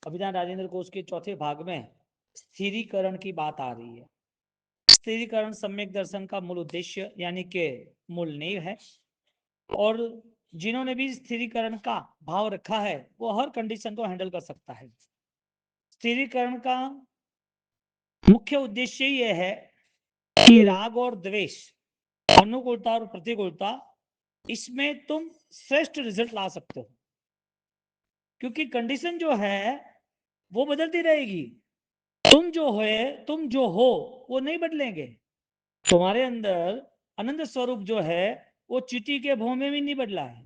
अभिज्ञान राजेंद्र कोश के चौथे भाग में स्थिरीकरण की बात आ रही है। स्थिरीकरण सम्यक दर्शन का मूल उद्देश्य यानी कि मूल नींव है, और जिन्होंने भी स्थिरीकरण का भाव रखा है वो हर कंडीशन को हैंडल कर सकता है। स्थिरीकरण का मुख्य उद्देश्य यह है कि राग और द्वेष, अनुकूलता और प्रतिकूलता, इसमें तुम श्रेष्ठ रिजल्ट ला सकते हो, क्योंकि कंडीशन जो है वो बदलती रहेगी। तुम जो हो वो नहीं बदलेंगे। तुम्हारे अंदर अनंत स्वरूप जो है वो चीटी के भों में भी नहीं बदला है।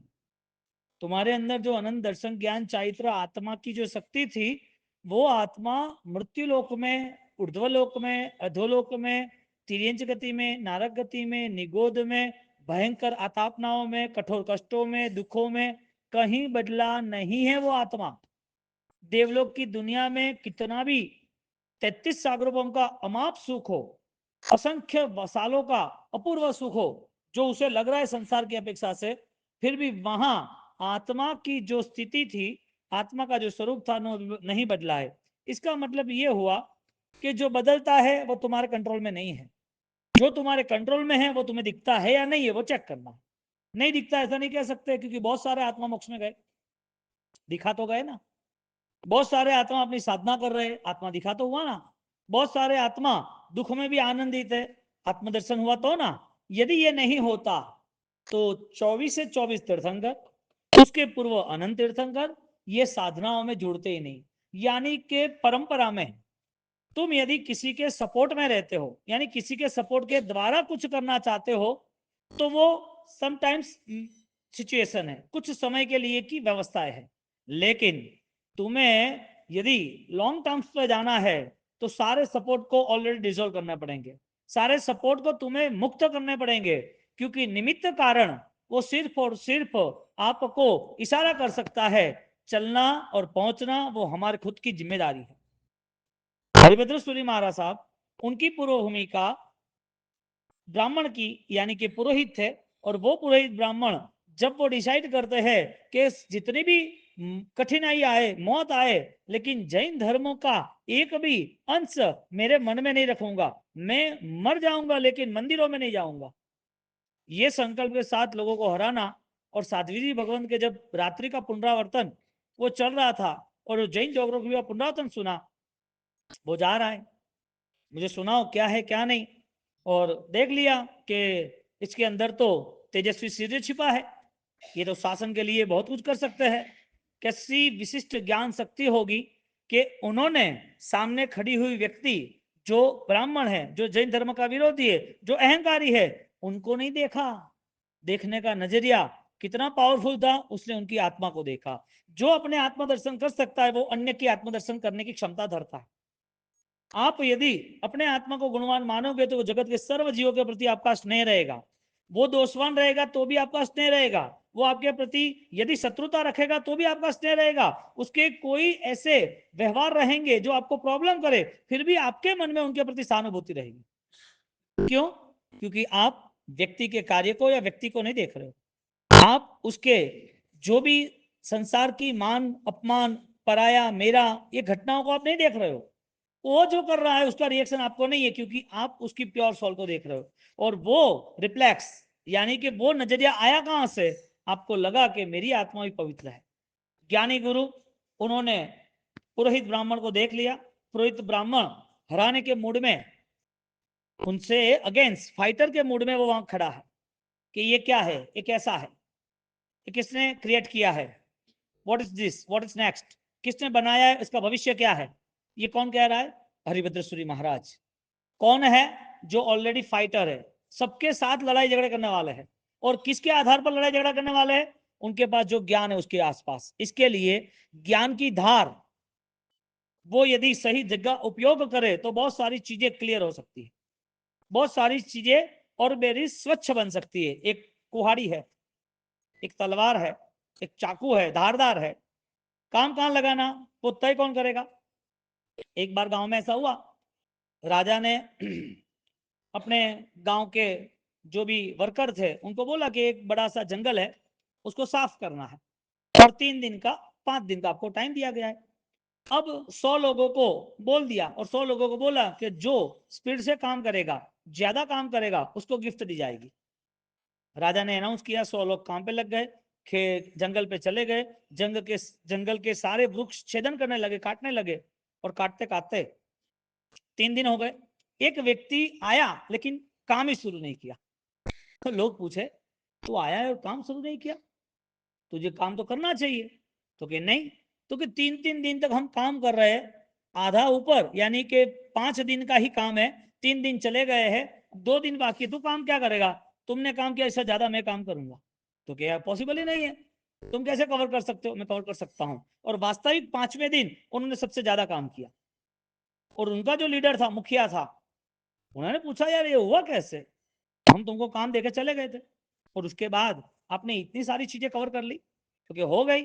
तुम्हारे अंदर जो अनंत दर्शन ज्ञान चारित्र आत्मा की जो शक्ति थी, वो आत्मा मृत्यु लोक में, ऊर्ध्वलोक में, अधोलोक में, तिर्यंच गति में, नारक गति में, निगोद में, भयंकर आतापनाओं में, कठोर कष्टों में, दुखों में कहीं बदला नहीं है। वो आत्मा देवलोक की दुनिया में कितना भी 33 सागरों का अमाप सुख हो, असंख्य सालों का अपूर्व सुख हो, जो उसे लग रहा है संसार की अपेक्षा से, फिर भी वहां आत्मा की जो स्थिति थी, आत्मा का जो स्वरूप था, नहीं बदला है। इसका मतलब ये हुआ कि जो बदलता है वो तुम्हारे कंट्रोल में नहीं है। जो तुम्हारे कंट्रोल में है वो तुम्हें दिखता है या नहीं है, वो चेक करना। नहीं दिखता ऐसा नहीं कह सकते, क्योंकि बहुत सारे आत्मा मोक्ष में गए, दिखा तो गए ना। बहुत सारे आत्मा अपनी साधना कर रहे, आत्मा दिखा तो हुआ ना। बहुत सारे आत्मा दुख में भी आनंदित है, आत्मदर्शन हुआ तो ना। यदि ये नहीं होता तो 24 से 24 तीर्थंकर, उसके पूर्व अनंत तीर्थंकर, ये साधनाओं में जुड़ते ही नहीं। यानी कि परंपरा में तुम यदि किसी के सपोर्ट में रहते हो, यानी किसी के सपोर्ट के द्वारा कुछ करना चाहते हो, तो वो समटाइम्स सिचुएशन है, कुछ समय के लिए की व्यवस्था है। लेकिन तुम्हें यदि लॉन्ग टर्म्स पे जाना है तो सारे सपोर्ट को ऑलरेडी डिसॉल्व करने पड़ेंगे, सारे सपोर्ट को तुम्हें मुक्त करने पड़ेंगे, क्योंकि निमित्त कारण वो सिर्फ और सिर्फ आपको इशारा कर सकता है। चलना और पहुंचना वो हमारे खुद की जिम्मेदारी है। हरिभद्र सूरी महाराज साहब, उनकी पूर्व भूमिका ब्राह्मण की यानी कि पुरोहित थे, और वो पुरोहित ब्राह्मण जब वो डिसाइड करते हैं कि जितनी भी कठिनाई आए, मौत आए, लेकिन जैन धर्मों का एक भी अंश मेरे मन में नहीं रखूंगा, मैं मर जाऊंगा लेकिन मंदिरों में नहीं जाऊंगा, ये संकल्प के साथ लोगों को हराना। और साध्वी जी भगवंत के जब रात्रि का पुनरावर्तन वो चल रहा था, और जैन ज्योग्राफी का पुनरावर्तन सुना, वो जा रहा है, मुझे सुनाओ क्या है क्या नहीं। और देख लिया कि इसके अंदर तो तेजस्वी सूर्य छिपा है, ये तो शासन के लिए बहुत कुछ कर सकते हैं। कैसी विशिष्ट ज्ञान शक्ति होगी कि उन्होंने सामने खड़ी हुई व्यक्ति जो ब्राह्मण है, जो जैन धर्म का विरोधी है, जो अहंकारी है, उनको नहीं देखा। देखने का नजरिया कितना पावरफुल था, उसने उनकी आत्मा को देखा। जो अपने आत्मदर्शन कर सकता है वो अन्य की आत्मदर्शन करने की क्षमता धरता है। आप यदि अपने आत्मा को गुणवान मानोगे तो जगत के सर्व जीवों के प्रति आपका स्नेह रहेगा। वो दोषवान रहेगा तो भी आपका स्नेह रहेगा। वो आपके प्रति यदि शत्रुता रखेगा तो भी आपका स्नेह रहेगा। उसके कोई ऐसे व्यवहार रहेंगे जो आपको प्रॉब्लम करे, फिर भी आपके मन में उनके प्रति सहानुभूति रहेगी। क्यों? क्योंकि आप व्यक्ति के कार्य को या व्यक्ति को नहीं देख रहे हो, आप उसके जो भी संसार की मान अपमान, पराया मेरा, ये घटनाओं को आप नहीं देख रहे हो। वो जो कर रहा है उसका रिएक्शन आपको नहीं है, क्योंकि आप उसकी प्योर सोल को देख रहे हो। और वो रिफ्लेक्स यानी कि वो नजरिया आया कहां से? आपको लगा कि मेरी आत्मा भी पवित्र है। ज्ञानी गुरु उन्होंने पुरोहित ब्राह्मण को देख लिया। पुरोहित ब्राह्मण हराने के मूड में, उनसे अगेंस्ट फाइटर के मूड में वो वहां खड़ा है कि ये क्या है, ये कैसा है, ये किसने क्रिएट किया है, what is this, what is next, किसने बनाया है, इसका भविष्य क्या है। ये कौन कह रहा है? हरिभद्र सूरी महाराज। कौन है? जो ऑलरेडी फाइटर है, सबके साथ लड़ाई झगड़े करने वाले हैं। और किसके आधार पर लड़ाई झगड़ा करने वाले हैं? उनके पास जो ज्ञान है उसके आसपास। इसके लिए ज्ञान की धार वो यदि सही जगह उपयोग करे तो बहुत सारी चीजें क्लियर हो सकती है, बहुत सारी चीजें और मेरी स्वच्छ बन सकती है। एक कुहाड़ी है, एक तलवार है, एक चाकू है, धारदार है, काम कहां लगाना वो तय कौन करेगा? एक बार गांव में ऐसा हुआ, राजा ने अपने गांव के जो भी वर्कर थे उनको बोला कि एक बड़ा सा जंगल है, उसको साफ करना है, और 3 दिन का 5 दिन का आपको टाइम दिया गया है। अब 100 लोगों को बोल दिया और 100 लोगों को बोला कि जो स्पीड से काम करेगा, ज्यादा काम करेगा, उसको गिफ्ट दी जाएगी। राजा ने अनाउंस किया, 100 लोग काम पे लग गए, जंगल पे चले गए, जंगल के सारे वृक्ष छेदन करने लगे, काटने लगे, और काटते काटते 3 दिन हो गए। एक व्यक्ति आया लेकिन काम ही शुरू नहीं किया। तो लोग पूछे, तू आया है और काम शुरू नहीं किया, तुझे काम तो करना चाहिए। तो कि नहीं, तो कि 3-3 दिन तक हम काम कर रहे हैं, आधा ऊपर यानी कि 5 दिन का ही काम है, 3 दिन चले गए हैं, 2 दिन बाकी, तू काम क्या करेगा? तुमने काम किया, इससे ज्यादा मैं काम करूंगा। तो क्या पॉसिबल ही नहीं है, तुम कैसे कवर कर सकते हो? मैं कवर कर सकता हूं। और वास्तविक 5वें दिन उन्होंने सबसे ज्यादा काम किया, और उनका जो लीडर था, मुखिया था, उन्होंने पूछा, यार ये हुआ कैसे? हम तुमको काम देके चले गए थे और उसके बाद आपने इतनी सारी चीजें कवर कर ली। तो क्या हो गई,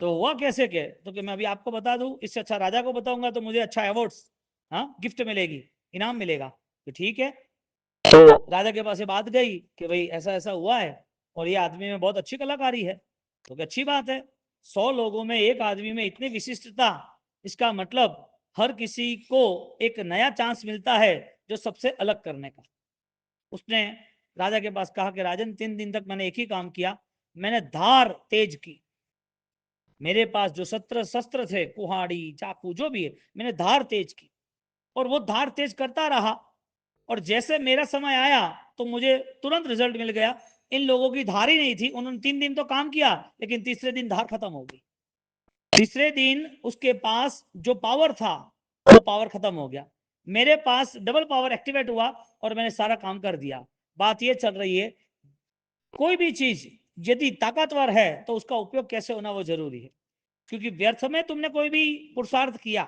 तो हुआ कैसे के? तो कि मैं अभी आपको बता दूं, इससे अच्छा राजा को बताऊंगा तो मुझे अच्छा अवार्ड्स, हाँ, गिफ्ट मिलेगी, इनाम मिलेगा। तो ठीक है, तो राजा के पास ये बात गई कि भाई ऐसा ऐसा हुआ है और ये आदमी में बहुत अच्छी कलाकारी है। तो क्या अच्छी बात है, 100 लोगों में एक आदमी में इतनी विशिष्टता, इसका मतलब हर किसी को एक नया चांस मिलता है जो सबसे अलग करने का। उसने राजा के पास कहा कि राजन, 3 दिन तक मैंने एक ही काम किया, मैंने धार तेज की, मेरे पास जो शस्त्र थे, कुहाड़ी, चाकू, जो भी है, मैंने धार तेज की, और वो धार तेज करता रहा, और जैसे मेरा समय आया तो मुझे तुरंत रिजल्ट मिल गया। इन लोगों की धार ही नहीं थी, उन्होंने 3 दिन तो काम किया, लेकिन तीसरे दिन धार खत्म हो गई। तीसरे दिन उसके पास जो पावर था, वो पावर खत्म हो गया। मेरे पास डबल पावर एक्टिवेट हुआ और मैंने सारा काम कर दिया। बात ये चल रही है, कोई भी चीज यदि ताकतवर है तो उसका उपयोग कैसे होना वो जरूरी है, क्योंकि व्यर्थ में तुमने कोई भी पुरुषार्थ किया,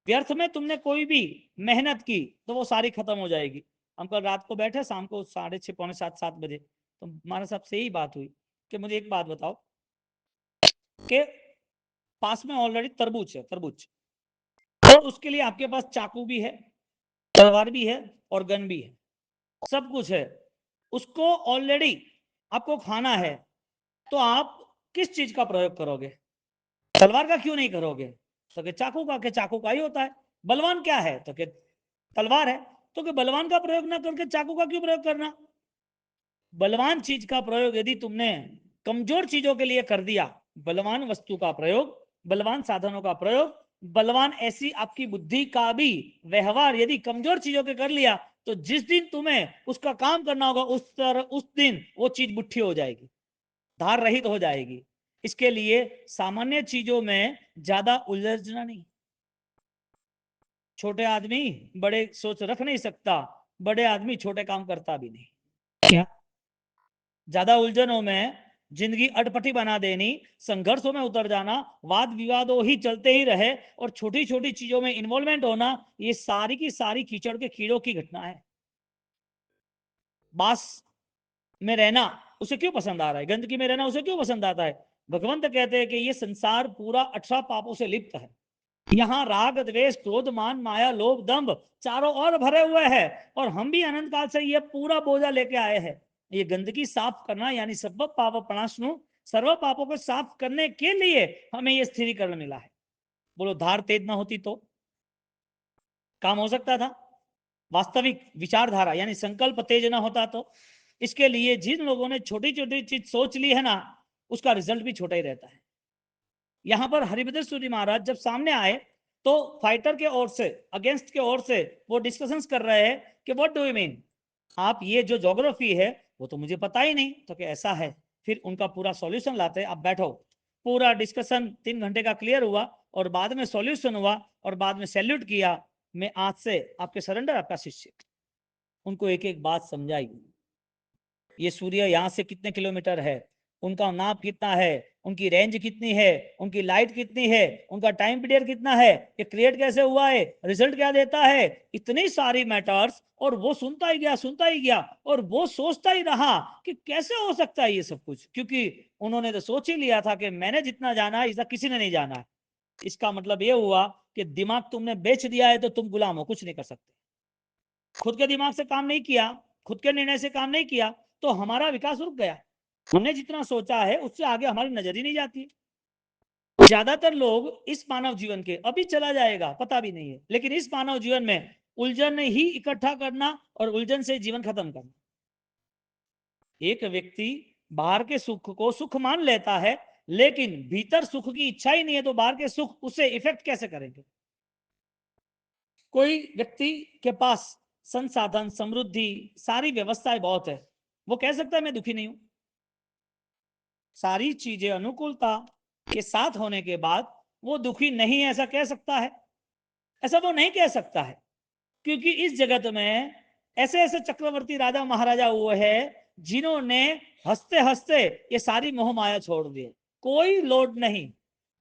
व्यर्थ में तुमने कोई भी मेहनत की, तो वो सारी खत्म हो जाएगी। हम कल रात को बैठे, शाम को 6:30 पौने 7 बजे, तो हमारे साहब से यही बात हुई कि मुझे एक बात बताओ कि पास में ऑलरेडी तरबूज है, तरबूज, और उसके लिए आपके पास चाकू भी है, तलवार भी है, और गन भी है, सब कुछ है, उसको ऑलरेडी आपको खाना है, तो आप किस चीज का प्रयोग करोगे? तलवार का क्यों नहीं करोगे? तो कि चाकू का, के चाकू का ही होता है। बलवान क्या है? तो कि तलवार है। तो कि बलवान का प्रयोग ना करके चाकू का क्यों प्रयोग करना? बलवान चीज का प्रयोग यदि तुमने कमजोर चीजों के लिए कर दिया, बलवान वस्तु का प्रयोग, बलवान साधनों का प्रयोग, बलवान ऐसी आपकी बुद्धि का भी व्यवहार यदि कमजोर चीजों के कर लिया, तो जिस दिन तुम्हें उसका काम करना होगा, उस दिन वो चीज बुट्ठी हो जाएगी, धार रहित हो जाएगी। इसके लिए सामान्य चीजों में ज्यादा उलझना नहीं। छोटे आदमी बड़े सोच रख नहीं सकता, बड़े आदमी छोटे काम करता भी नहीं। क्या ज्यादा उलझनों में जिंदगी अटपटी बना देनी, संघर्षों में उतर जाना, वाद विवादों ही चलते ही रहे, और छोटी छोटी चीजों में इन्वॉल्वमेंट होना, ये सारी की सारी कीचड़ के कीड़ों की घटना है। बास में रहना उसे क्यों पसंद आ रहा है, गंदगी में रहना उसे क्यों पसंद आता है? भगवंत कहते हैं कि ये संसार पूरा 18 पापों से लिप्त है, यहाँ राग, द्वेष, क्रोध, मान, माया, लोभ, दंभ चारों ओर भरे हुए हैं, और हम भी अनंत काल से ये पूरा बोझा लेके आए हैं। ये गंदगी साफ करना, यानी सर्व पाप प्रणाशनु, सर्व पापों को साफ करने के लिए हमें ये स्थिरीकरण मिला है। बोलो, धार तेज ना होती तो काम हो सकता था? वास्तविक विचारधारा यानी संकल्प तेज ना होता तो? इसके लिए जिन लोगों ने छोटी छोटी चीज सोच ली है ना, उसका रिजल्ट भी छोटा ही रहता है। यहां पर हरिभद्र सूरी महाराज जब सामने आए, तो फाइटर के ओर से, अगेंस्ट के ओर से वो डिस्कशंस कर रहे हैं कि व्हाट डू यू मीन, आप ये जो ज्योग्राफी है वो तो मुझे पता ही नहीं। तो कि ऐसा है, फिर उनका पूरा सॉल्यूशन लाते हैं, आप बैठो। पूरा डिस्कशन 3 घंटे का क्लियर हुआ, और बाद में सॉल्यूशन हुआ, और बाद में सैल्यूट किया, मैं आज से आपके सरेंडर, आपका शिष्य। उनको एक एक बात समझाई, ये सूर्य यहाँ से कितने किलोमीटर है, उनका नाप कितना है, उनकी रेंज कितनी है, उनकी लाइट कितनी है, उनका टाइम पीरियड कितना है, ये क्रिएट कैसे हुआ है, रिजल्ट क्या देता है, इतनी सारी मैटर्स। और वो सुनता ही गया, सुनता ही गया, और वो सोचता ही रहा कि कैसे हो सकता है ये सब कुछ, क्योंकि उन्होंने तो सोच ही लिया था कि मैंने जितना जाना है, इसका किसी ने नहीं जाना है। इसका मतलब ये हुआ कि दिमाग तुमने बेच दिया है तो तुम गुलाम हो, कुछ नहीं कर सकते। खुद के दिमाग से काम नहीं किया, खुद के निर्णय से काम नहीं किया, तो हमारा विकास रुक गया। हमने जितना सोचा है उससे आगे हमारी नजर ही नहीं जाती। ज्यादातर लोग इस मानव जीवन के, अभी चला जाएगा पता भी नहीं है, लेकिन इस मानव जीवन में उलझन ही इकट्ठा करना और उलझन से जीवन खत्म करना। एक व्यक्ति बाहर के सुख को सुख मान लेता है, लेकिन भीतर सुख की इच्छा ही नहीं है, तो बाहर के सुख उससे इफेक्ट कैसे करेंगे? कोई व्यक्ति के पास संसाधन, समृद्धि, सारी व्यवस्थाएं बहुत है, वो कह सकता है मैं दुखी नहीं हूं। सारी चीजें अनुकूलता के साथ होने के बाद वो दुखी नहीं है ऐसा कह सकता है? ऐसा वो नहीं कह सकता है, क्योंकि इस जगत में ऐसे ऐसे चक्रवर्ती राजा महाराजा हुए हैं जिन्होंने हंसते हंसते ये सारी मोह माया छोड़ दिए। कोई लोड नहीं,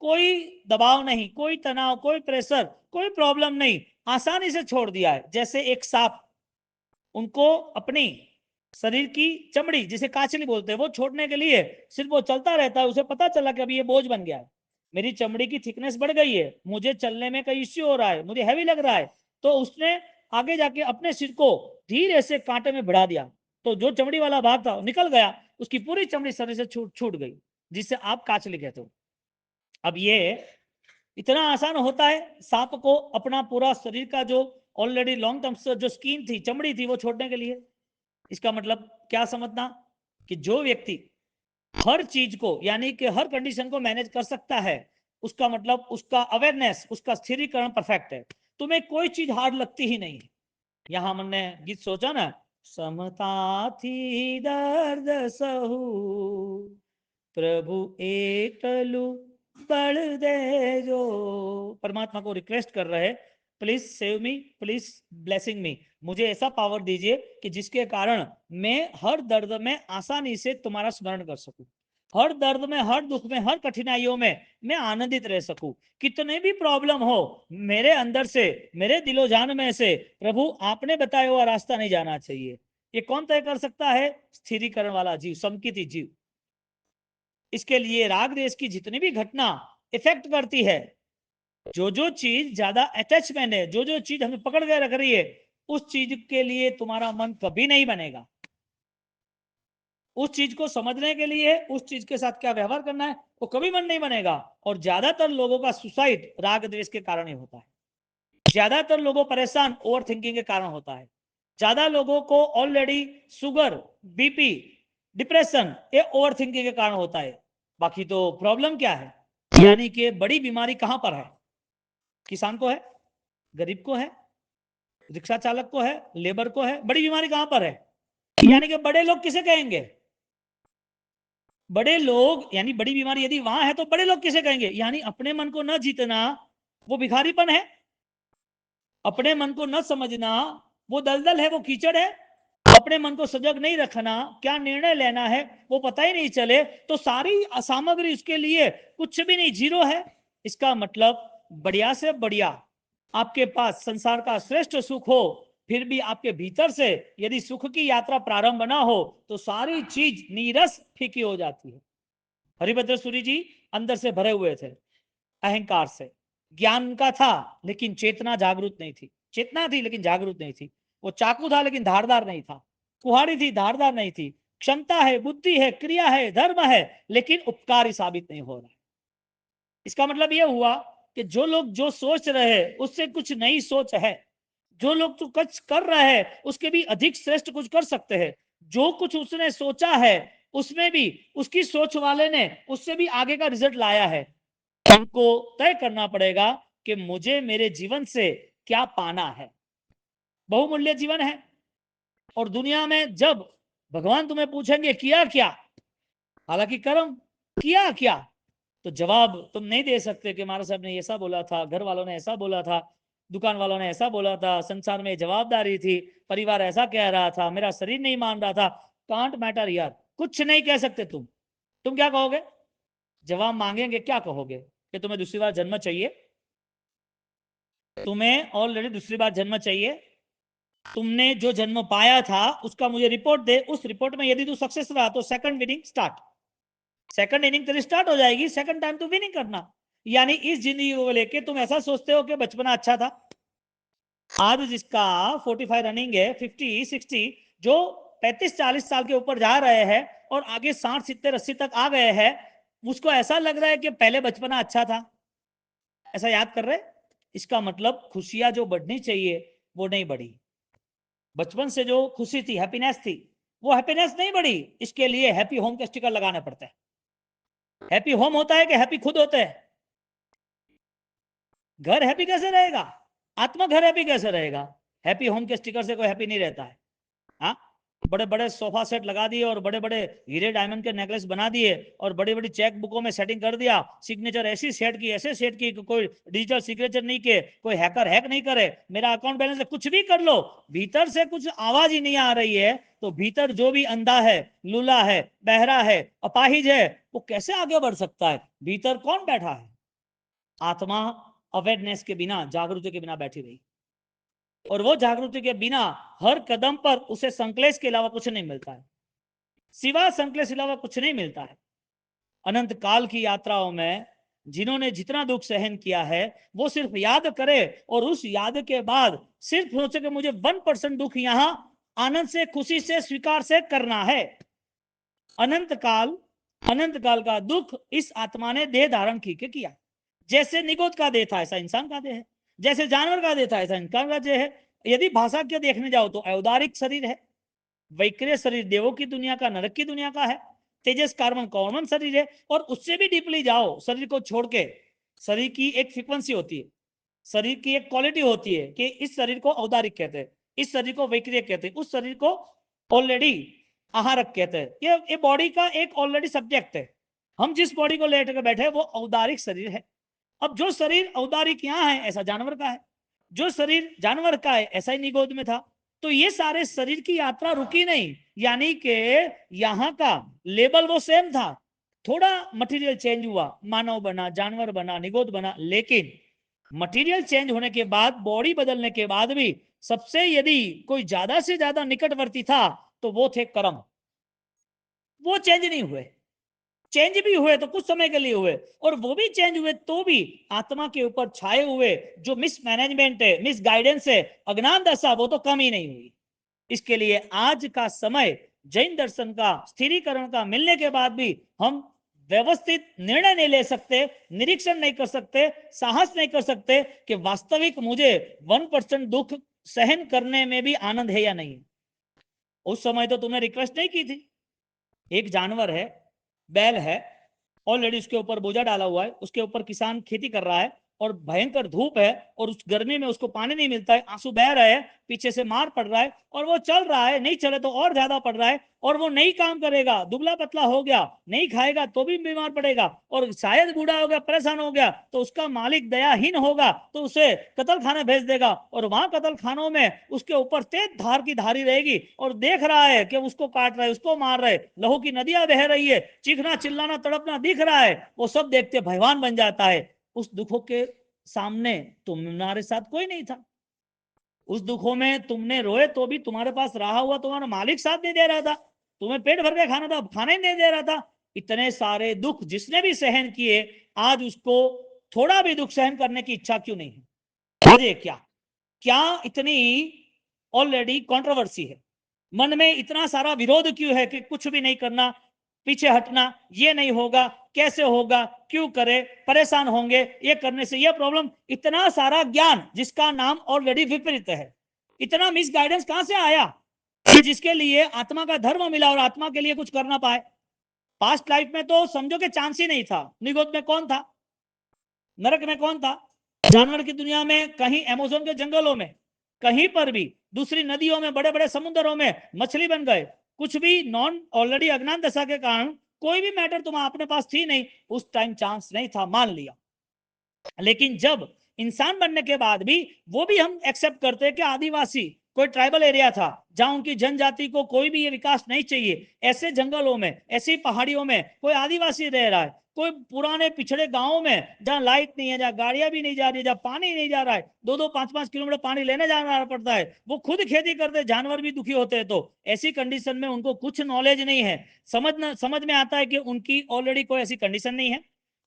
कोई दबाव नहीं, कोई तनाव, कोई प्रेशर, कोई प्रॉब्लम नहीं, आसानी से छोड़ दिया है। जैसे एक सांप, उनको अपनी शरीर की चमड़ी जिसे काचली बोलते हैं वो छोड़ने के लिए सिर्फ वो चलता रहता है, उसे पता चला कि अभी ये बोझ बन गया है, मेरी चमड़ी की थिकनेस बढ़ गई है, मुझे चलने में कई इश्यू हो रहा है, मुझे हैवी लग रहा है, तो उसने आगे जाके अपने सिर को धीरे से कांटे में भिड़ा दिया, तो जो चमड़ी वाला भाग था निकल गया, उसकी पूरी चमड़ी शरीर से छूट गई, जिससे आप काचली कहते हो। अब ये इतना आसान होता है सांप को अपना पूरा शरीर का जो ऑलरेडी लॉन्ग टर्म जो स्किन थी, चमड़ी थी, वो छोड़ने के लिए? इसका मतलब क्या समझना कि जो व्यक्ति हर चीज को यानी कि हर कंडीशन को मैनेज कर सकता है, उसका मतलब उसका अवेयरनेस, उसका स्थिरीकरण परफेक्ट है, तुम्हें कोई चीज हार्ड लगती ही नहीं है। यहां हमने गीत सोचा ना, समता थी दर्द सहू प्रभु एकलू बल दे जो। परमात्मा को रिक्वेस्ट कर रहे, please save me, please blessing me, मुझे ऐसा पावर दीजिए कि जिसके कारण मैं हर दर्द में आसानी से तुम्हारा स्मरण कर सकूं, हर दर्द में, हर दुख में, हर कठिनाइयों में मैं आनंदित रह सकूं। कितने भी प्रॉब्लम हो, मेरे अंदर से, मेरे दिलो जान में से प्रभु आपने बताया हुआ रास्ता नहीं जाना चाहिए। ये कौन तय कर सकता है? स्थिरीकरण वाला जीव, समकित जीव। इसके लिए राग देश की जितनी भी घटना इफेक्ट करती है, जो जो चीज ज्यादा अटैचमेंट है, जो जो चीज हमें पकड़ के रख रही है, उस चीज के लिए तुम्हारा मन कभी नहीं बनेगा। उस चीज को समझने के लिए, उस चीज के साथ क्या व्यवहार करना है, वो कभी मन नहीं बनेगा। और ज्यादातर लोगों का सुसाइड राग द्वेष के कारण ही होता है। ज्यादातर लोगों परेशान ओवर थिंकिंग के कारण होता है। ज्यादा लोगों को ऑलरेडी शुगर, बीपी, डिप्रेशन, ये ओवर थिंकिंग के कारण होता है। बाकी तो प्रॉब्लम क्या है, यानी कि बड़ी बीमारी कहां पर है? किसान को है, गरीब को है, रिक्शा चालक को है, लेबर को है। बड़ी बीमारी कहां पर है? यानी कि बड़े लोग किसे कहेंगे? बड़े लोग, यानी बड़ी बीमारी यदि वहां है तो बड़े लोग किसे कहेंगे? यानी अपने मन को न जीतना वो भिखारीपन है, अपने मन को न समझना वो दलदल है, वो कीचड़ है, अपने मन को सजग नहीं रखना, क्या निर्णय लेना है वो पता ही नहीं चले, तो सारी सामग्री उसके लिए कुछ भी नहीं, जीरो है। इसका मतलब बढ़िया से बढ़िया आपके पास संसार का श्रेष्ठ सुख हो, फिर भी आपके भीतर से यदि सुख की यात्रा प्रारंभ ना हो तो सारी चीज नीरस फीकी हो जाती है। हरिभद्र सूरी जी अंदर से भरे हुए थे अहंकार से, ज्ञान का था लेकिन चेतना जागृत नहीं थी, चेतना थी लेकिन जागृत नहीं थी। वो चाकू था लेकिन धारदार नहीं था, कुहाड़ी थी धारदार नहीं थी। क्षमता है, बुद्धि है, क्रिया है, धर्म है, लेकिन उपकारी साबित नहीं हो रहा। इसका मतलब यह हुआ कि जो लोग जो सोच रहे उससे कुछ नई सोच है, जो लोग तो कुछ कर रहे हैं उसके भी अधिक श्रेष्ठ कुछ कर सकते हैं। जो कुछ उसने सोचा है उसमें भी उसकी सोच वाले ने उससे भी आगे का रिजल्ट लाया है। हमको तय करना पड़ेगा कि मुझे मेरे जीवन से क्या पाना है। बहुमूल्य जीवन है, और दुनिया में जब भगवान तुम्हें पूछेंगे किया क्या, हालांकि कर्म किया क्या, तो जवाब तुम नहीं दे सकते कि महाराज साहब ने ऐसा बोला था, घर वालों ने ऐसा बोला था, दुकान वालों ने ऐसा बोला था, संसार में जवाबदारी थी, परिवार ऐसा कह रहा था, मेरा शरीर नहीं मान रहा था। कांट मैटर यार, कुछ नहीं कह सकते तुम क्या कहोगे? जवाब मांगेंगे क्या कहोगे? कि तुम्हें दूसरी बार जन्म चाहिए, तुम्हें ऑलरेडी दूसरी बार जन्म चाहिए, तुमने जो जन्म पाया था उसका मुझे रिपोर्ट दे, उस रिपोर्ट में यदि तू सक्सेस रहा तो second winning start, second inning तेरी स्टार्ट हो जाएगी, सेकंड टाइम तू विनिंग करना। यानी इस जिंदगी को लेके तुम ऐसा सोचते हो कि बचपना अच्छा था। आज जिसका 45 रनिंग है, 50 60, जो 35 40 साल के ऊपर जा रहे हैं और आगे 60 70 80 तक आ गए हैं, उसको ऐसा लग रहा है कि पहले बचपना अच्छा था, ऐसा याद कर रहे, इसका मतलब खुशियां जो बढ़नी चाहिए वो नहीं बढ़ी। बचपन से जो खुशी थी, हैप्पीनेस थी, वो हैप्पीनेस नहीं बढ़ी। इसके लिए हैप्पी होम के स्टिकर लगाने पड़ते हैं। हैप्पी होम होता है कि हैप्पी खुद होते हैं? घर हैप्पी कैसे रहेगा? आत्मा घर हैप्पी कैसे रहेगा? हैप्पी होम के स्टिकर से कोई हैप्पी नहीं रहता है। हाँ, बड़े बड़े सोफा सेट लगा दिए और बड़े बड़े हीरे डायमंड के नेकलेस बना दिए और बड़ी बड़ी चेक बुकों में सेटिंग कर दिया, सिग्नेचर ऐसी सेट की, ऐसे सेट की कि कोई डिजिटल सिग्नेचर नहीं के, कोई हैकर हैक नहीं करे, मेरा अकाउंट बैलेंस है, कुछ भी कर लो, भीतर से कुछ आवाज ही नहीं आ रही है, तो भीतर जो भी अंधा है, लूला है, बहरा है, अपाहिज है, वो कैसे आगे बढ़ सकता है? भीतर कौन बैठा है? आत्मा अवेयरनेस के बिना, जागृति के बिना बैठी रही, और वो जागृति के बिना हर कदम पर उसे संकलेश के अलावा कुछ नहीं मिलता है, सिवा संकलेश अलावा कुछ नहीं मिलता है। अनंत काल की यात्राओं में जिन्होंने जितना दुख सहन किया है, वो सिर्फ याद करे और उस याद के बाद सिर्फ सोचे कि मुझे 1% दुख यहां आनंद से, खुशी से, स्वीकार से करना है। अनंत काल का दुख इस आत्मा ने देह धारण की के किया। जैसे निगोद का देह था ऐसा इंसान का देह है, जैसे जानवर का देह था ऐसा इंसान का देह है। यदि भाषा के देखने जाओ तो औदारिक शरीर है, वैक्रिय शरीर देवों की दुनिया का, नरक की दुनिया का है, तेजस कार्बन कॉमन शरीर है। और उससे भी डीपली जाओ, शरीर को छोड़ के, शरीर की एक फ्रीक्वेंसी होती है, शरीर की एक क्वालिटी होती है कि इस शरीर को औदारिक कहते हैं, इस शरीर को वैक्रिय कहते हैं, उस शरीर को ऑलरेडी आहारक कहते हैं। ये बॉडी का एक ऑलरेडी सब्जेक्ट है। हम जिस बॉडी को लेकर के बैठे वो औदारिक शरीर है। अब जो शरीर औदारिक यहाँ है ऐसा जानवर का है, जो शरीर जानवर का है ऐसा ही निगोद में था। तो ये सारे शरीर की यात्रा रुकी नहीं, यानी कि यहाँ का लेबल वो सेम था, थोड़ा मटेरियल चेंज हुआ, मानव बना, जानवर बना, निगोद बना, लेकिन मटेरियल चेंज होने के बाद, बॉडी बदलने के बाद भी सबसे यदि कोई ज्यादा से ज्यादा निकटवर्ती था तो वो थे कर्म। वो चेंज नहीं हुए, चेंज भी हुए तो कुछ समय के लिए हुए, और वो भी चेंज हुए तो भी आत्मा के ऊपर छाए हुए जो मिसमैनेजमेंट है, मिस गाइडेंस है, अज्ञान दशा, वो तो कम ही नहीं हुई। इसके लिए आज का समय जैन दर्शन का स्थिरीकरण का मिलने के बाद भी हम व्यवस्थित निर्णय नहीं ले सकते, निरीक्षण नहीं कर सकते, साहस नहीं कर सकते कि वास्तविक मुझे 1% दुख सहन करने में भी आनंद है या नहीं। उस समय तो तुमने रिक्वेस्ट नहीं की थी। एक जानवर है, बैल है, ऑलरेडी उसके ऊपर बोझा डाला हुआ है, उसके ऊपर किसान खेती कर रहा है और भयंकर धूप है और उस गर्मी में उसको पानी नहीं मिलता है, आंसू बह रहे हैं, पीछे से मार पड़ रहा है और वो चल रहा है, नहीं चले तो और ज्यादा पड़ रहा है, और वो नहीं काम करेगा, दुबला पतला हो गया, नहीं खाएगा तो भी बीमार पड़ेगा, और शायद बूढ़ा हो गया, परेशान हो गया, तो उसका मालिक दयाहीन होगा तो उसे कतल खाने भेज देगा, और वहां कतल खानों में उसके ऊपर तेज धार की धारी रहेगी और देख रहा है कि उसको काट रहे, उसको मार रहे, लहू की नदियां बह रही है, चीखना चिल्लाना तड़पना दिख रहा है, वो सब देखते भयवान बन जाता है। उस दुखों के सामने तुम्हारे साथ कोई नहीं था, उस दुखों में तुमने रोए तो भी तुम्हारे पास रहा हुआ तुम्हारा मालिक साथ नहीं दे रहा था, तुम्हें पेट भर के खाना था, खाना ही नहीं दे रहा था। इतने सारे दुख जिसने भी सहन किए, आज उसको थोड़ा भी दुख सहन करने की इच्छा क्यों नहीं है? वजह क्या? क्या इतनी ऑलरेडी कंट्रोवर्सी है, मन में इतना सारा विरोध क्यों है कि कुछ भी नहीं करना, पीछे हटना, ये नहीं होगा, कैसे होगा, क्यों करे, परेशान होंगे, ये करने से ये प्रॉब्लम, इतना सारा ज्ञान जिसका नाम ऑलरेडी विपरीत है, इतना मिस गाइडेंस कहां से आया कि जिसके लिए आत्मा का धर्म मिला और आत्मा के लिए कुछ करना पाए? पास्ट लाइफ में तो समझो कि चांस ही नहीं था। निगोद में कौन था? नरक में कौन था? जानवर की दुनिया में, कहीं अमेज़न के जंगलों में, कहीं पर भी, दूसरी नदियों में, बड़े बड़े समुद्रों में मछली बन गए, कुछ भी नॉन ऑलरेडी अज्ञान दशा के कारण कोई भी मैटर तुम अपने पास थी नहीं, उस टाइम चांस नहीं था, मान लिया। लेकिन जब इंसान बनने के बाद भी वो भी हम एक्सेप्ट करते हैं कि आदिवासी कोई ट्राइबल एरिया था जहां उनकी जनजाति को कोई भी ये विकास नहीं चाहिए, ऐसे जंगलों में, ऐसी पहाड़ियों में कोई आदिवासी रह रहा है, कोई पुराने पिछड़े गांवों में जहां लाइट नहीं है, जहां गाड़ियां भी नहीं जा रही है, जहां पानी नहीं जा रहा है, 2-2, 5-5 किलोमीटर पानी लेने जाना पड़ता है, वो खुद खेती करते, जानवर भी दुखी होते हैं, तो ऐसी कंडीशन में उनको कुछ नॉलेज नहीं है। समझ में आता है कि उनकी ऑलरेडी कोई ऐसी कंडीशन नहीं है,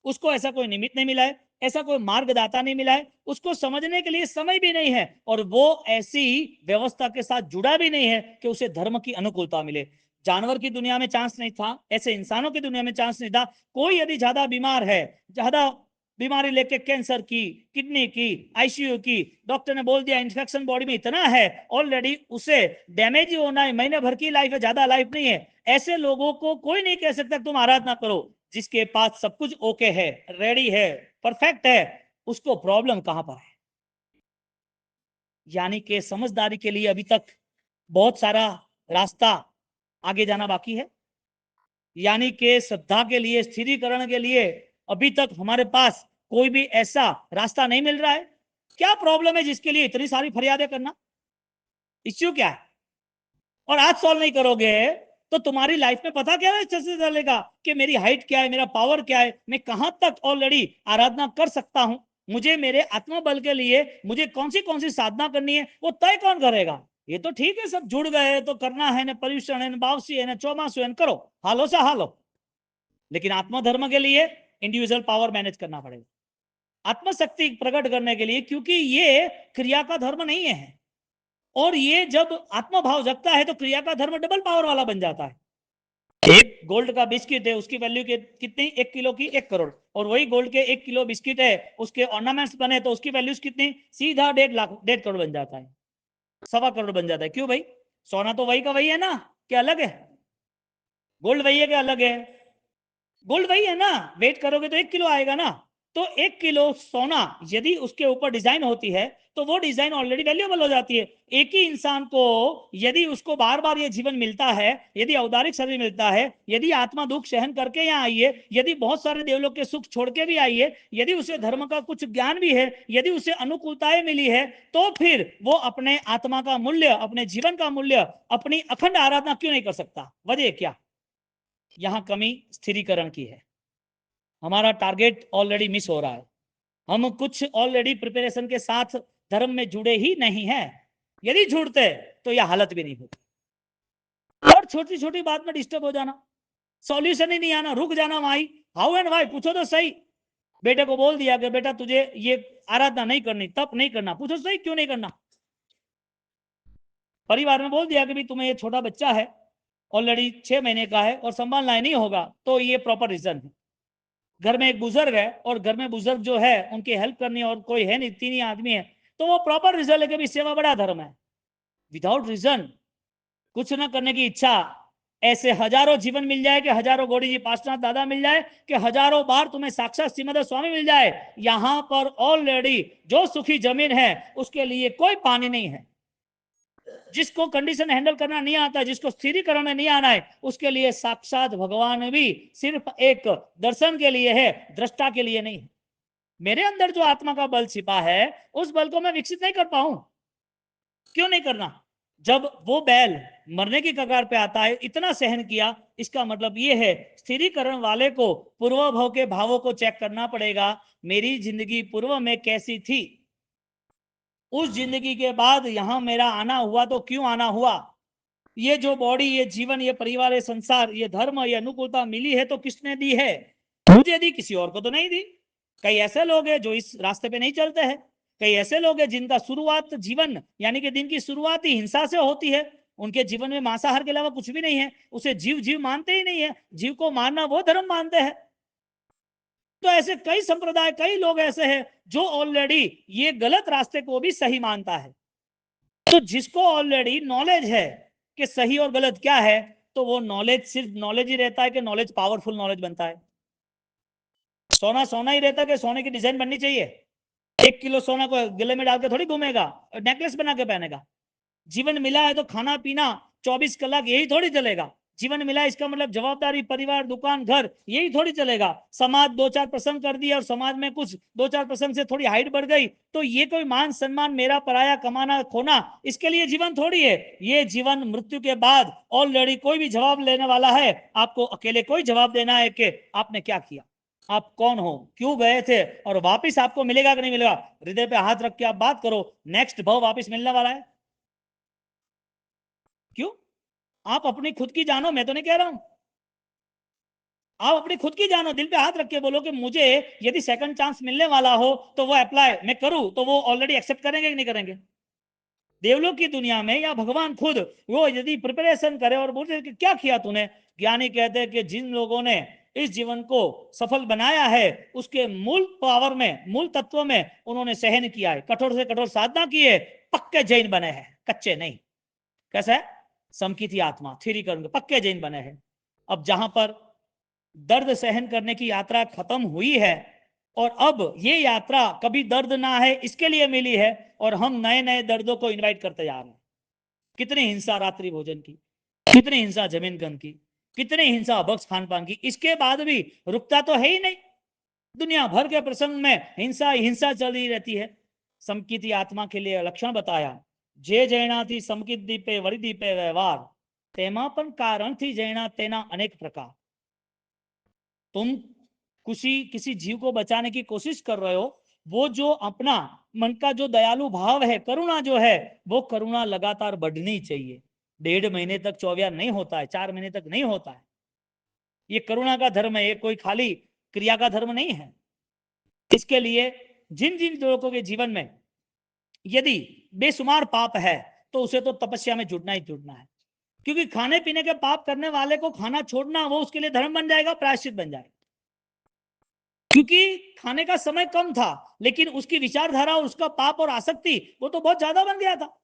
उसको ऐसा कोई निमित्त नहीं मिला है, ऐसा कोई मार्गदाता नहीं मिला है, उसको समझने के लिए समय भी नहीं है, और वो ऐसी व्यवस्था के साथ जुड़ा भी नहीं है कि उसे धर्म की अनुकूलता मिले। जानवर की दुनिया में चांस नहीं था, ऐसे इंसानों की दुनिया में चांस नहीं था। कोई यदि ज्यादा बीमार है, ज्यादा बीमारी लेके, कैंसर की, किडनी की, आईसीयू की, डॉक्टर ने बोल दिया इन्फेक्शन बॉडी में इतना है ऑलरेडी, उसे डैमेज ही होना है, महीने भर की लाइफ है, ज्यादा लाइफ नहीं है। ऐसे लोगों को कोई नहीं कह सकता तुम आराधना करो। जिसके पास सब कुछ ओके है, रेडी है, परफेक्ट है, उसको प्रॉब्लम कहां पर है? यानी कि समझदारी के लिए अभी तक बहुत सारा रास्ता आगे जाना बाकी है। यानी कि श्रद्धा के लिए, स्थिरीकरण के लिए अभी तक हमारे पास कोई भी ऐसा रास्ता नहीं मिल रहा है। क्या प्रॉब्लम है जिसके लिए इतनी सारी फरियादें करना? इश्यू क्या है? और आज सॉल्व नहीं करोगे तो तुम्हारी लाइफ में पता क्या है चलेगा कि मेरी हाइट क्या है, मेरा पावर क्या है, मैं कहां तक ऑलरेडी आराधना कर सकता हूं, मुझे मेरे आत्मबल के लिए मुझे कौन सी साधना करनी है, वो तय कौन करेगा? ये तो ठीक है, सब जुड़ गए तो करना है ना, पर्यूषण है ना, बावसी है ना, चौमासु है ना, करो, हालो सा हालो। लेकिन आत्मधर्म के लिए इंडिविजुअल पावर मैनेज करना पड़ेगा, आत्मशक्ति प्रकट करने के लिए, क्योंकि ये क्रिया का धर्म नहीं है। और ये जब आत्मभाव जगता है तो क्रिया का धर्म डबल पावर वाला बन जाता है। एक गोल्ड का बिस्किट है, उसकी वैल्यू कितनी? 1 किलो की 1 करोड़। और वही गोल्ड के 1 किलो बिस्किट है, उसके ऑर्नामेंट्स बने तो उसकी वैल्यू कितनी? सीधा 1.5 लाख, 1.5 करोड़ बन जाता है, 1.25 करोड़ बन जाता है। क्यों भाई? सोना तो वही का वही है ना, क्या अलग है? गोल्ड वही है क्या अलग है? गोल्ड वही है ना, वेट करोगे तो 1 किलो आएगा ना। तो 1 किलो सोना यदि उसके ऊपर डिजाइन होती है तो वो डिजाइन ऑलरेडी वैल्यूएबल हो जाती है। एक ही इंसान को यदि उसको बार बार ये जीवन मिलता है, यदि औदारिक शरीर मिलता है, यदि आत्मा दुख सहन करके यहाँ आई है, यदि बहुत सारे देवलोक के सुख छोड़ के भी आई है, यदि उसे धर्म का कुछ ज्ञान भी है, यदि उसे अनुकूलताएं मिली है, तो फिर वो अपने आत्मा का मूल्य, अपने जीवन का मूल्य, अपनी अखंड आराधना क्यों नहीं कर सकता? वजह क्या? यहां कमी स्थिरीकरण की है। हमारा टारगेट ऑलरेडी मिस हो रहा है। हम कुछ ऑलरेडी प्रिपरेशन के साथ धर्म में जुड़े ही नहीं है। यदि जुड़ते तो यह हालत भी नहीं होती। और छोटी छोटी बात में डिस्टर्ब हो जाना, सॉल्यूशन ही नहीं आना, रुक जाना वहीं। हाउ एंड वाई पूछो तो सही। बेटे को बोल दिया कि बेटा तुझे ये आराधना नहीं करनी, तप नहीं करना, पूछो सही क्यों नहीं करना? परिवार में बोल दिया कि भाई तुम्हें ये छोटा बच्चा है, ऑलरेडी 6 महीने का है और संभालना नहीं होगा, तो ये प्रॉपर रीजन है। घर में एक बुजुर्ग है और घर में बुजुर्ग जो है उनकी हेल्प करनी और कोई है नहीं, 3 ही आदमी है, तो वो प्रॉपर रीजन लेके भी सेवा बड़ा धर्म है। विदाउट रीजन कुछ ना करने की इच्छा, ऐसे हजारों जीवन मिल जाए कि हजारों गौड़ी जी पार्श्वनाथ दादा मिल जाए कि हजारों बार तुम्हें साक्षात श्रीमद स्वामी मिल जाए, यहां पर ऑलरेडी जो सुखी जमीन है उसके लिए कोई पानी नहीं है। जिसको कंडीशन हैंडल करना नहीं आता, जिसको स्थिरीकरण में नहीं आना है, उसके लिए साक्षात भगवान भी सिर्फ एक दर्शन के लिए है, दृष्टा के लिए नहीं है। मेरे अंदर जो आत्मा का बल छिपा है उस बल को मैं विकसित नहीं कर पाऊं। क्यों नहीं करना? जब वो बैल मरने की कगार पे आता है, इतना सहन किया, इसका मतलब ये है स्थिरीकरण वाले को पूर्व भव के भावों को चेक करना पड़ेगा। मेरी जिंदगी पूर्व में कैसी थी, उस जिंदगी के बाद यहां मेरा आना हुआ तो क्यों आना हुआ, ये जो बॉडी, ये जीवन, ये परिवार, ये संसार, ये धर्म, ये अनुकूलता मिली है तो किसने दी है? मुझे दी, किसी और को तो नहीं दी। कई ऐसे लोग हैं जो इस रास्ते पे नहीं चलते हैं। कई ऐसे लोग हैं जिनका शुरुआत जीवन यानी कि दिन की शुरुआत ही हिंसा से होती है। उनके जीवन में मांसाहार के अलावा कुछ भी नहीं है, उसे जीव जीव मानते ही नहीं है, जीव को मारना वो धर्म मानते हैं। तो ऐसे कई संप्रदाय, कई लोग ऐसे हैं जो ऑलरेडी ये गलत रास्ते को भी सही मानता है। तो जिसको ऑलरेडी नॉलेज है कि सही और गलत क्या है, तो वो नॉलेज सिर्फ नॉलेज ही रहता है कि नॉलेज पावरफुल नॉलेज बनता है। सोना सोना ही रहता है कि सोने की डिजाइन बननी चाहिए? 1 किलो सोना को गले में डाल के थोड़ी घूमेगा, नेकलेस बना के पहनेगा। जीवन मिला है तो खाना पीना 24 कलाक यही थोड़ी चलेगा। जीवन मिला है इसका मतलब जवाबदारी, परिवार, दुकान, घर, यही थोड़ी चलेगा। समाज 2-4 प्रसंग कर दिया और समाज में कुछ 2-4 प्रसंग से थोड़ी हाइट बढ़ गई तो ये कोई मान सम्मान मेरा पराया, कमाना खोना, इसके लिए जीवन थोड़ी है। ये जीवन मृत्यु के बाद ऑलरेडी कोई भी जवाब लेने वाला है। आपको अकेले कोई जवाब देना है कि आपने क्या किया, आप कौन हो, क्यों गए थे, और वापिस आपको मिलेगा कि नहीं मिलेगा। हृदय पे हाथ रख के आप बात करो, नेक्स्ट भाव वापिस मिलने वाला है। क्यों? आप अपनी खुद की जानो, मैं तो नहीं कह रहा हूं। आप अपनी खुद की जानो, दिल पे हाथ रख के बोलो कि मुझे यदि सेकंड चांस मिलने वाला हो तो वो अप्लाई मैं करूं, तो वो ऑलरेडी एक्सेप्ट करेंगे कि नहीं करेंगे? देवलोक की दुनिया में या भगवान खुद वो यदि प्रिपरेशन करे और बोले कि क्या किया तूने, ज्ञानी कहते हैं कि जिन लोगों ने इस जीवन को सफल बनाया है उसके मूल पावर में, मूल तत्व में उन्होंने सहन किया है, कठोर से कठोर साधना की है, पक्के जैन बने हैं, कच्चे नहीं। कैसा है? समकित आत्मा थ्योरी करूंगे, पक्के जैन बने हैं। अब जहां पर दर्द सहन करने की यात्रा खत्म हुई है और अब ये यात्रा कभी दर्द ना है इसके लिए मिली है, और हम नए नए दर्दों को इनवाइट करते जा रहे हैं। कितनी हिंसा रात्रि भोजन की, कितनी हिंसा जमीन गंद की, कितनी हिंसा अभक्ष खान पान की, इसके बाद भी रुकता तो है ही नहीं। दुनिया भर के प्रसंग में हिंसा हिंसा चली रहती है। समकित आत्मा के लिए लक्षण बताया, जे जैनाथी समकित दीपे वरी दीपे व्यवहार, तेमा पण कारण थी जैना तेना अनेक प्रकार। तुम किसी जीव को बचाने की कोशिश कर रहे हो, वो जो अपना मन का जो दयालु भाव है, करुणा जो है, वो करुणा लगातार बढ़नी चाहिए। 1.5 महीने तक चौवियार नहीं होता है, 4 महीने तक नहीं होता है। ये करुणा का धर्म है, ये कोई खाली क्रिया का धर्म नहीं है। इसके लिए जिन जिन लोगों के जीवन में यदि बेशुमार पाप है तो उसे तो तपस्या में जुटना ही जुटना है, क्योंकि खाने पीने के पाप करने वाले को खाना छोड़ना वो उसके लिए धर्म बन जाएगा, प्रायश्चित बन जाएगा। क्योंकि खाने का समय कम था, लेकिन उसकी विचारधारा और उसका पाप और आसक्ति वो तो बहुत ज्यादा बन गया था।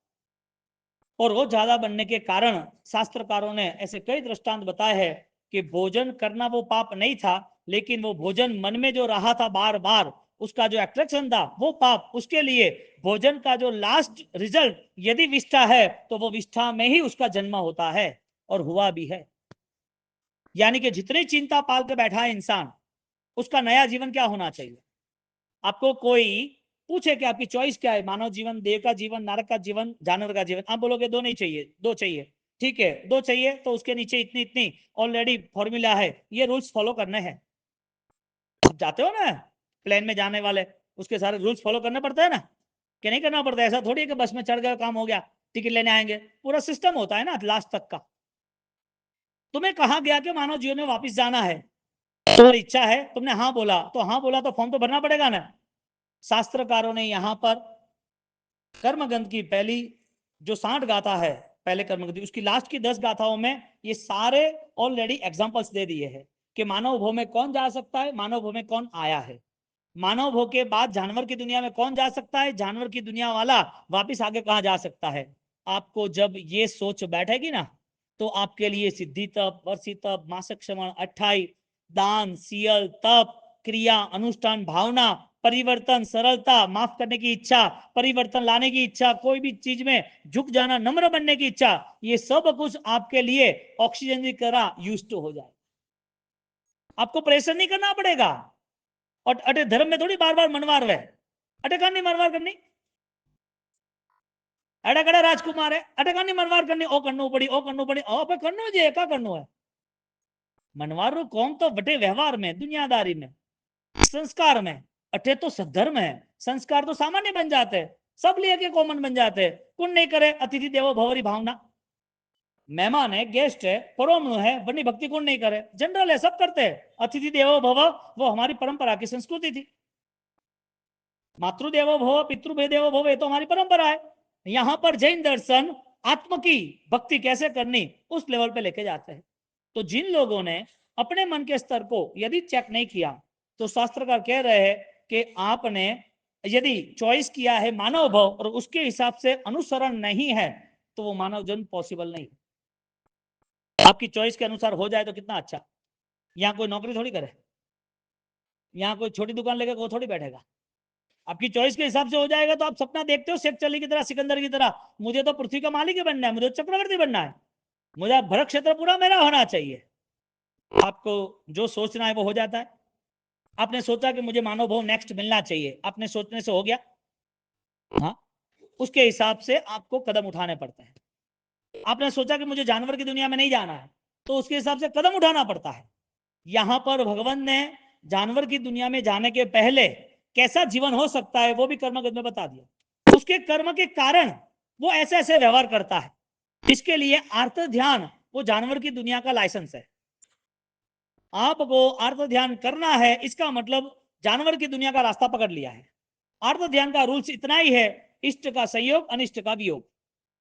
और वो ज्यादा बनने के कारण शास्त्रकारों ने ऐसे कई दृष्टांत बताए हैं कि भोजन करना वो पाप नहीं था, लेकिन वो भोजन मन में जो रहा था बार बार, उसका जो अट्रैक्शन था वो पाप। उसके लिए भोजन का जो लास्ट रिजल्ट यदि विष्ठा है तो वो विष्ठा में ही उसका जन्म होता है, और हुआ भी है। यानी कि जितनी चिंता पाल के बैठा है इंसान, उसका नया जीवन क्या होना चाहिए। आपको कोई पूछे कि आपकी चॉइस क्या है, मानव जीवन, देव का जीवन, नरक का जीवन, जानवर का जीवन, आप बोलोगे दो नहीं चाहिए, दो चाहिए। ठीक है, दो चाहिए तो उसके नीचे इतनी इतनी ऑलरेडी फॉर्मूला है, ये रूल्स फॉलो करने हैं। आप जाते हो ना प्लेन में जाने वाले, उसके सारे रूल्स फॉलो करने पड़ते हैं ना, कि नहीं करना पड़ता? ऐसा थोड़ी है कि बस में चढ़ गए काम हो गया, टिकट लेने आएंगे, पूरा सिस्टम होता है ना लास्ट तक का। तुम्हें कहा गया कि मानव जीवन में वापिस जाना है, तुम्हारी इच्छा है, तुमने हाँ बोला तो हाँ बोला, तो फॉर्म तो भरना पड़ेगा ना। शास्त्रकारों ने यहां पर कर्मगंध की पहली जो 60 गाथा है, पहले कर्मगंध, उसकी लास्ट की 10 गाथाओं में ये सारे ऑलरेडी एग्जांपल्स दे दिए हैं कि मानव भव में कौन जा सकता है, मानव भव में कौन आया है, मानव भव के बाद जानवर की दुनिया में कौन जा सकता है, जानवर की दुनिया वाला वापिस आगे कहां जा सकता है। आपको जब ये सोच बैठेगी ना, तो आपके लिए सिद्धि तप, वर्षी तप, मासक श्रवण, 28 दान, सियल, तप, क्रिया, अनुष्ठान, भावना, परिवर्तन, सरलता, माफ करने की इच्छा, परिवर्तन लाने की इच्छा, कोई भी चीज में झुक जाना, नम्र बनने की इच्छा, ये सब कुछ आपके लिए ऑक्सीजन की तरह यूज हो जाए। आपको प्रेशर नहीं करना पड़ेगा। और अटे धर्म में थोड़ी बार बार मनवार रहे, अटे करनी मनवार करनी, अटे कड़े राजकुमार है, अटे करनी मनवार करनी, ओ करनो पड़ी, ओ करनो पड़ी, ओ पे करनो जे का करनो है। मनवार कौन तो बटे व्यवहार में, दुनियादारी में, संस्कार में। अटे तो सद्धर्म है, संस्कार तो सामान्य बन जाते हैं, सब लिए के कॉमन बन जाते हैं। कौन नहीं करे अतिथि देवो भवरी भावना, मेहमान है, गेस्ट है, परोमणु है, बनी भक्ति कौन नहीं करे, जनरल है, सब करते हैं। अतिथि देवो भव वो हमारी परंपरा की संस्कृति थी। मातृदेवो भव, पितृदेवो भव, ये तो हमारी परंपरा है। यहां पर जैन दर्शन आत्म की भक्ति कैसे करनी उस लेवल पे लेके जाते हैं। तो जिन लोगों ने अपने मन के स्तर को यदि चेक नहीं किया, तो शास्त्रकार कह रहे हैं कि आपने यदि चॉइस किया है मानव भाव और उसके हिसाब से अनुसरण नहीं है, तो वो मानव जन्म पॉसिबल नहीं। आपकी चॉइस के अनुसार हो जाए तो कितना अच्छा। यहाँ कोई नौकरी थोड़ी करे, यहाँ कोई छोटी दुकान लेकर वो थोड़ी बैठेगा। आपकी चॉइस के हिसाब से हो जाएगा तो आप सपना देखते हो शेख चली की तरह, सिकंदर की तरह, मुझे तो पृथ्वी का मालिक ही बनना है, मुझे चक्रवर्ती बनना है, मुझे भरत क्षेत्र पूरा मेरा होना चाहिए। आपको जो सोचना है वो हो जाता है। आपने सोचा कि मुझे मानव भव नेक्स्ट मिलना चाहिए, आपने सोचने से हो गया, हाँ, उसके हिसाब से आपको कदम उठाने पड़ते हैं। आपने सोचा कि मुझे जानवर की दुनिया में नहीं जाना है, तो उसके हिसाब से कदम उठाना पड़ता है। यहां पर भगवान ने जानवर की दुनिया में जाने के पहले कैसा जीवन हो सकता है वो भी कर्मगत में बता दिया। उसके कर्म के कारण वो ऐसे ऐसे व्यवहार करता है। इसके लिए आर्त ध्यान वो जानवर की दुनिया का लाइसेंस है। आपको आर्त ध्यान करना है, इसका मतलब जानवर की दुनिया का रास्ता पकड़ लिया है। आर्त ध्यान का रूल्स इतना ही है, इष्ट का संयोग, अनिष्ट का वियोग।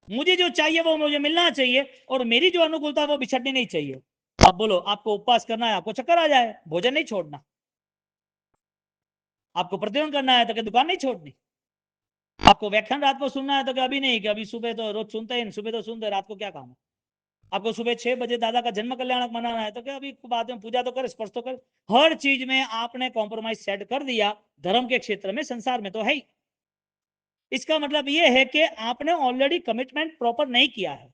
मुझे जो चाहिए वो मुझे मिलना चाहिए, और मेरी जो अनुकूलता वो बिछड़नी नहीं चाहिए। अब बोलो, आपको उपवास करना है, आपको चक्कर आ जाए, भोजन नहीं छोड़ना। आपको प्रतिबंध करना है तो क्या दुकान नहीं छोड़नी। आपको व्याख्यान रात को सुनना है तो क्या अभी नहीं, कि अभी सुबह तो रोज सुनते हैं, सुबह तो सुनते, रात को क्या काम है। आपको सुबह 6 बजे दादा का जन्म कल्याणक मनाना है तो क्या अभी बाद में पूजा तो कर, स्पर्श तो कर। हर चीज में आपने कॉम्प्रोमाइज सेट कर दिया, धर्म के क्षेत्र में, संसार में तो है ही। इसका मतलब यह है कि आपने ऑलरेडी कमिटमेंट प्रॉपर नहीं किया है।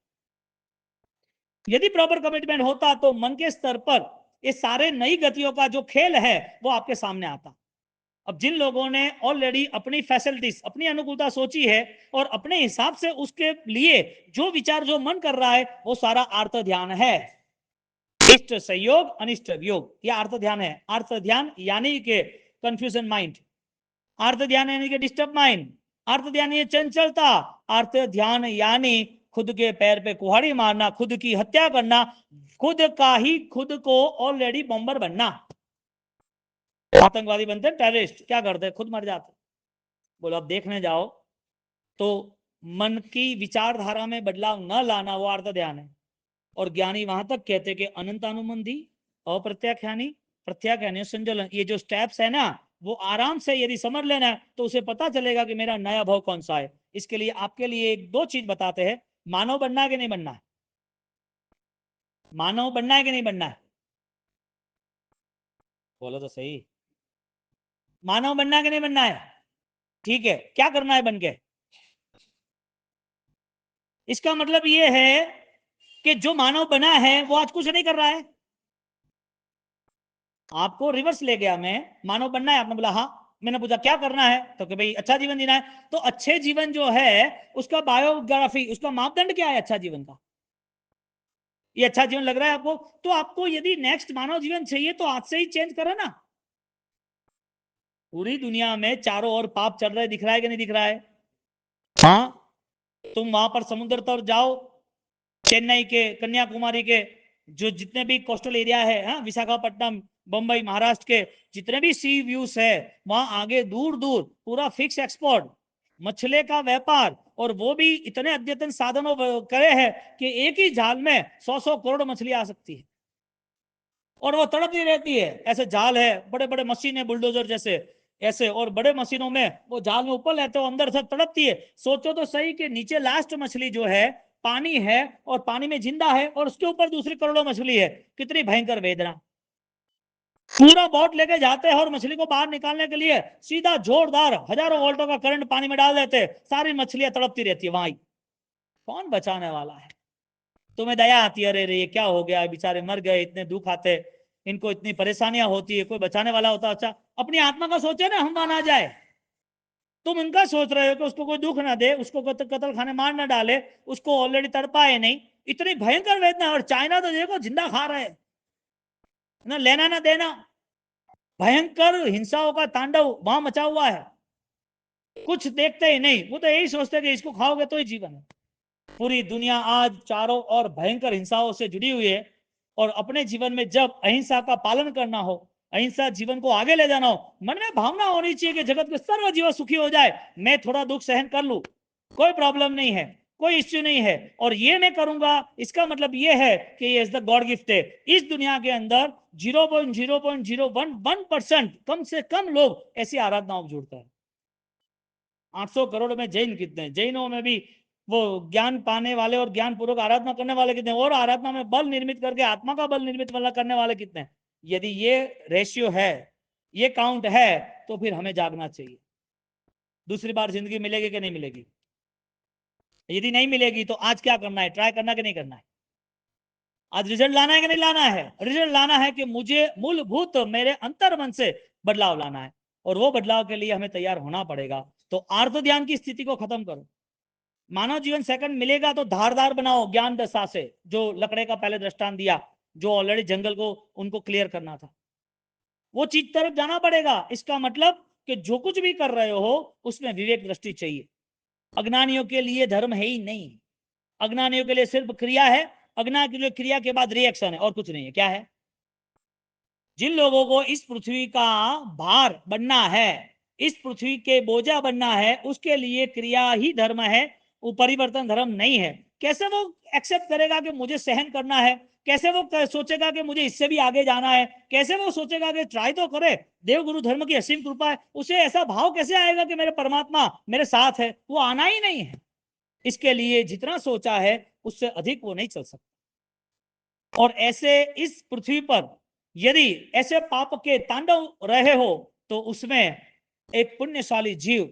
यदि प्रॉपर कमिटमेंट होता तो मन के स्तर पर ये सारे नई गतियों का जो खेल है वो आपके सामने आता। अब जिन लोगों ने ऑलरेडी अपनी फैसिलिटीज, अपनी अनुकूलता सोची है और अपने हिसाब से उसके लिए जो विचार, जो मन कर रहा है, वो सारा आर्त ध्यान है। इष्ट संयोग, अनिष्ट वियोग, ये आर्त ध्यान है। आर्त ध्यान यानी कि कंफ्यूजन माइंड, आर्त ध्यान यानी कि डिस्टर्ब माइंड, अर्थ ध्यान ये चंचलता, अर्थ ध्यान यानी खुद के पैर पे कुहाड़ी मारना, खुद की हत्या करना, खुद का ही खुद को ऑलरेडी बॉम्बर बनना। आतंकवादी बनते हैं, टेररिस्ट क्या करते हैं, खुद मर जाते। बोलो अब देखने जाओ तो मन की विचारधारा में बदलाव न लाना वो अर्थ ध्यान है। और ज्ञानी वहां तक कहते कि अनंतानुबंधी, अप्रत्याख्यानी, प्रत्याख्यानी, संजलन, ये जो स्टेप्स है ना, वो आराम से यदि समझ लेना है तो उसे पता चलेगा कि मेरा नया भाव कौन सा है। इसके लिए आपके लिए एक दो चीज बताते हैं। मानव बनना है कि नहीं बनना है? मानव बनना है कि नहीं बनना है? बोलो तो सही। मानव बनना है कि नहीं बनना है? ठीक है, क्या करना है बन के? इसका मतलब ये है कि जो मानव बना है वो आज कुछ नहीं कर रहा है। आपको रिवर्स ले गया, मैं मानव बनना है, आपने बोला हाँ। मैंने पूछा क्या करना है, तो कि भाई अच्छा जीवन जीना है। तो अच्छे जीवन जो है उसका बायोग्राफी, उसका मापदंड क्या है अच्छा जीवन का? ये अच्छा जीवन लग रहा है आपको? तो आपको यदि नेक्स्ट मानव जीवन चाहिए तो आज से ही चेंज करो ना। पूरी दुनिया में चारों ओर पाप चल रहा है, दिख रहा है कि नहीं दिख रहा है? हाँ, तुम वहां पर समुद्र तर जाओ, चेन्नई के, कन्याकुमारी के, जो जितने भी कोस्टल एरिया है, हाँ, विशाखापट्टनम, बंबई, महाराष्ट्र के जितने भी सी व्यूज है, वहां आगे दूर दूर पूरा फिक्स एक्सपोर्ट, मछली का व्यापार, और वो भी इतने अद्यतन साधनों करे हैं कि एक ही जाल में 100-100 करोड़ मछली आ सकती है, और वो तड़पती रहती है। ऐसे जाल है, बड़े बड़े मशीन है, बुलडोजर जैसे, ऐसे, और बड़े मशीनों में वो जाल में ऊपर लेते हो, अंदर से तड़पती है। सोचो तो सही कि नीचे लास्ट मछली जो है पानी है, और पानी में जिंदा है, और उसके ऊपर दूसरी करोड़ों मछली है। कितनी भयंकर वेदना। पूरा बोट लेके जाते हैं और मछली को बाहर निकालने के लिए सीधा जोरदार हजारों वोल्टों का करंट पानी में डाल देते, सारी मछलियां तड़पती रहती है वहां। कौन बचाने वाला है? तुम्हें दया आती है, अरे रे ये क्या हो गया, बेचारे मर गए, इतने दुख आते, इनको इतनी परेशानियां होती है, कोई बचाने वाला होता। अच्छा, अपनी आत्मा का सोचे ना, हम वहां आ जाए। तुम इनका सोच रहे हो कि उसको कोई दुख ना दे, उसको कत्ल खाने मार ना डाले, उसको ऑलरेडी तड़पाए नहीं। इतनी भयंकर वेदना। और चाइना तो देखो जिंदा खा रहे हैं, ना लेना ना देना, भयंकर हिंसाओं का तांडव वहां मचा हुआ है। कुछ देखते ही नहीं, वो तो यही सोचते कि इसको खाओगे तो ही जीवन है। पूरी दुनिया आज चारों ओर भयंकर हिंसाओं से जुड़ी हुई है, और अपने जीवन में जब अहिंसा का पालन करना हो, अहिंसा जीवन को आगे ले जाना हो, मन में भावना होनी चाहिए कि जगत के सर्व जीव सुखी हो जाए, मैं थोड़ा दुख सहन कर लूं, कोई प्रॉब्लम नहीं है, कोई इश्यू नहीं है, और ये मैं करूंगा, इसका मतलब ये है कि ये इज द गॉड गिफ्ट है। इस दुनिया के अंदर 0.001% कम से कम लोग ऐसी आराधनाओं में जुड़ते हैं। 800 करोड़ में जैन कितने हैं? जैनों में भी वो ज्ञान पाने वाले और ज्ञान पूर्वक आराधना करने वाले कितने हैं? और आराधना में बल निर्मित करके आत्मा का बल निर्मित वाला करने वाले कितने हैं? यदि ये रेशियो है, ये काउंट है, तो फिर हमें जागना चाहिए। दूसरी बार जिंदगी मिलेगी कि नहीं मिलेगी? यदि नहीं मिलेगी तो आज क्या करना है, ट्राई करना कि नहीं करना है? आज रिजल्ट लाना है कि नहीं लाना है? रिजल्ट लाना है कि मुझे मूलभूत मेरे अंतर मन से बदलाव लाना है, और वो बदलाव के लिए हमें तैयार होना पड़ेगा। तो आर्त ध्यान की स्थिति को खत्म करो। मानव जीवन सेकंड मिलेगा तो धारदार बनाओ ज्ञान दशा से, जो लकड़े का पहले दृष्टांत दिया, जो ऑलरेडी जंगल को उनको क्लियर करना था, वो चीज तरफ जाना पड़ेगा। इसका मतलब कि जो कुछ भी कर रहे हो उसमें विवेक दृष्टि चाहिए। अज्ञानियों के लिए धर्म है ही नहीं, अज्ञानियों के लिए सिर्फ क्रिया है। अज्ञान के लिए क्रिया के बाद रिएक्शन है, और कुछ नहीं है। क्या है? जिन लोगों को इस पृथ्वी का भार बनना है, इस पृथ्वी के बोझा बनना है, उसके लिए क्रिया ही धर्म है, वो परिवर्तन धर्म नहीं है, कैसे वो एक्सेप्ट करेगा कि मुझे सहन करना है? कैसे वो सोचेगा कि मुझे इससे भी आगे जाना है? कैसे वो सोचेगा कि ट्राई तो करे, देव गुरु धर्म की असीम कृपा है, उसे ऐसा भाव कैसे आएगा कि मेरे परमात्मा मेरे साथ है? वो आना ही नहीं है। इसके लिए जितना सोचा है उससे अधिक वो नहीं चल सकता। और ऐसे इस पृथ्वी पर यदि ऐसे पाप के तांडव रहे हो तो उसमें एक पुण्यशाली जीव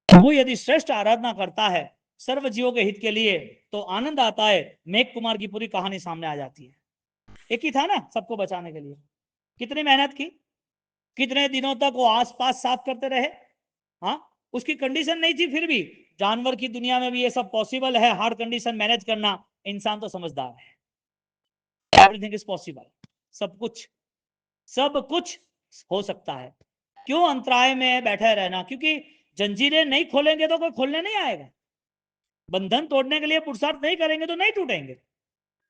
वो यदि श्रेष्ठ आराधना करता है सर्व जीवों के हित के लिए तो आनंद आता है। मेघ कुमार की पूरी कहानी सामने आ जाती है। एक ही था ना सबको बचाने के लिए, कितनी मेहनत की, कितने दिनों तक वो आसपास साफ करते रहे। हाँ, उसकी कंडीशन नहीं थी, फिर भी जानवर की दुनिया में भी ये सब पॉसिबल है, हार्ड कंडीशन मैनेज करना। इंसान तो समझदार है, एवरीथिंग इज पॉसिबल, सब कुछ हो सकता है। क्यों अंतराय में बैठे रहना? क्योंकि जंजीरें नहीं खोलेंगे तो कोई खोलने नहीं आएगा। बंधन तोड़ने के लिए पुरुषार्थ नहीं करेंगे तो नहीं टूटेंगे।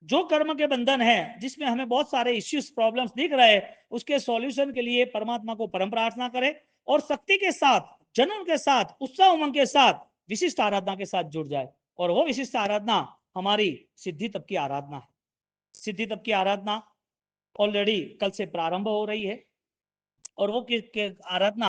जो कर्म के बंधन है जिसमें हमें बहुत सारे इश्यूज प्रॉब्लम्स दिख रहे हैं उसके सॉल्यूशन के लिए परमात्मा को परम प्रार्थना करें और शक्ति के साथ, जनन के साथ, उत्साह उमंग के साथ विशिष्ट आराधना के साथ जुड़ जाए। और वो विशिष्ट आराधना हमारी सिद्धि तप की आराधना है। सिद्धि तप की आराधना ऑलरेडी कल से प्रारंभ हो रही है और वो आराधना